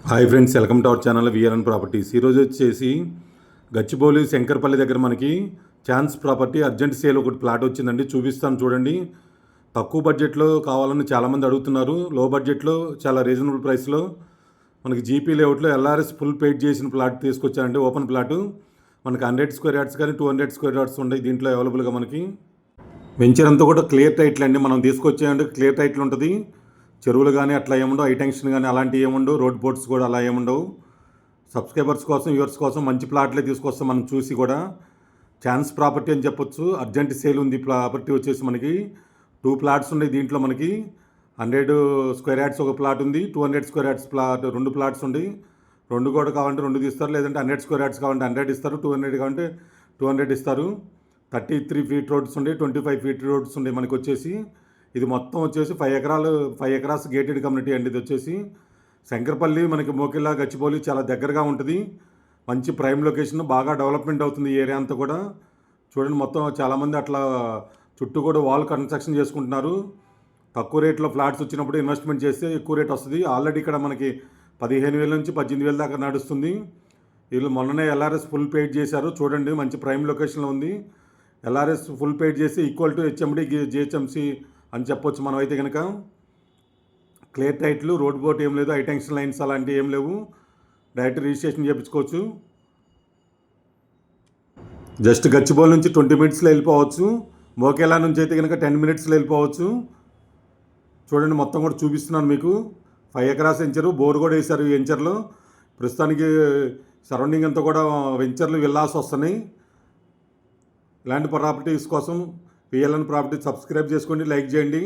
Hi friends, welcome to our channel VRN properties. ఈరోజు వచ్చేసి గచ్చిబౌలి శంకర్పల్లి దగ్గర మనకి ఛాన్స్ ప్రాపర్టీ అర్జెంట్ సేల్ ఒకటి ప్లాట్ వచ్చిందండి. చూపిస్తాను చూడండి. తక్కువ బడ్జెట్లో కావాలని చాలామంది అడుగుతున్నారు. లో బడ్జెట్లో చాలా రీజనబుల్ ప్రైస్లో మనకి జీపీ లేఅవుట్లో ఎల్ఆర్ఎస్ ఫుల్ పెయిడ్ చేసిన ప్లాట్ తీసుకొచ్చానండి. ఓపెన్ ప్లాటు మనకి 100 స్క్వేర్ యార్డ్స్ కానీ 200 స్క్వేర్ యార్డ్స్ ఉన్నాయి దీంట్లో అవైలబుల్గా. మనకి వెంచర్ అంతా కూడా క్లియర్ టైటిల్ అండి. మనం తీసుకొచ్చేయండి క్లియర్ టైటిల్ ఉంటుంది. చెరువులు కానీ అట్లా ఏముండవు, హైటెన్షన్ కానీ అలాంటివి ఏముండవు, రోడ్ బోర్డ్స్ కూడా అలా ఏముండవు. సబ్స్క్రైబర్స్ కోసం, వ్యూవర్స్ కోసం మంచి ప్లాట్లే తీసుకొస్తాం మనం చూసి కూడా. ఛాన్స్ ప్రాపర్టీ అని చెప్పొచ్చు. అర్జెంట్ సేల్ ఉంది. ప్రాపర్టీ వచ్చేసి మనకి 2 ప్లాట్స్ ఉన్నాయి దీంట్లో. మనకి 100 స్క్వేర్ యార్డ్స్ ఒక ప్లాట్ ఉంది, 200 స్క్వేర్ యార్డ్స్ ప్లాట్ 2 ప్లాట్స్ ఉంది. 2 కూడా కావాలంటే 2 తీస్తారు, లేదంటే 100 స్క్వేర్ యార్డ్స్ కావాలంటే 100 ఇస్తారు, 200 కావాలంటే 200 ఇస్తారు. 33 ఫీట్ రోడ్స్ ఉండే, 25 ఫీట్ రోడ్స్ ఉండే మనకి వచ్చేసి. ఇది మొత్తం వచ్చేసి 5 ఎకరాస్ గేటెడ్ కమ్యూనిటీ అండి. ఇది వచ్చేసి శంకరపల్లి మనకి మోకిలా గచ్చిబౌలి చాలా దగ్గరగా ఉంటుంది. మంచి ప్రైమ్ లొకేషన్, బాగా డెవలప్మెంట్ అవుతుంది ఈ ఏరియా అంతా కూడా. చూడండి మొత్తం చాలామంది అట్లా చుట్టూ కూడా వాల్ కన్స్ట్రక్షన్ చేసుకుంటున్నారు. తక్కువ రేట్లో ఫ్లాట్స్ వచ్చినప్పుడు ఇన్వెస్ట్మెంట్ చేస్తే ఎక్కువ రేట్ వస్తుంది. ఆల్రెడీ ఇక్కడ మనకి 15,000 నుంచి 18,000 దాకా నడుస్తుంది. వీళ్ళు మొన్ననే ఎల్ఆర్ఎస్ ఫుల్ పెయిడ్ చేశారు. చూడండి మంచి ప్రైమ్ లొకేషన్లో ఉంది. ఎల్ఆర్ఎస్ ఫుల్ పెయిడ్ చేసి ఈక్వల్ టు హెచ్ఎండి జిహెచ్ఎంసి అని చెప్పొచ్చు. మనం అయితే కనుక క్లియర్ టైట్లు, రోడ్ బోర్డ్ ఏం లేదు, హైటెన్షన్ లైన్స్ అలాంటివి ఏం లేవు. డైరెక్ట్ రిజిస్ట్రేషన్ చేయించుకోవచ్చు. జస్ట్ గచ్చిబౌలి నుంచి 20 మినిట్స్లో వెళ్ళిపోవచ్చు. మోకేలా నుంచి అయితే కనుక 10 మినిట్స్లో వెళ్ళిపోవచ్చు. చూడండి మొత్తం కూడా చూపిస్తున్నాను మీకు. 5 ఎకరాస్ వెంచరు, బోర్ కూడా వేశారు ఈ వెంచర్లో. ప్రస్తుతానికి సరౌండింగ్ అంతా కూడా వెంచర్లు విల్లాస్ వస్తున్నాయి. ఇలాంటి ప్రాపర్టీస్ కోసం విఎల్ఎన్ ప్రాపర్టీ సబ్స్క్రైబ్ చేసుకోండి, లైక్ చేయండి.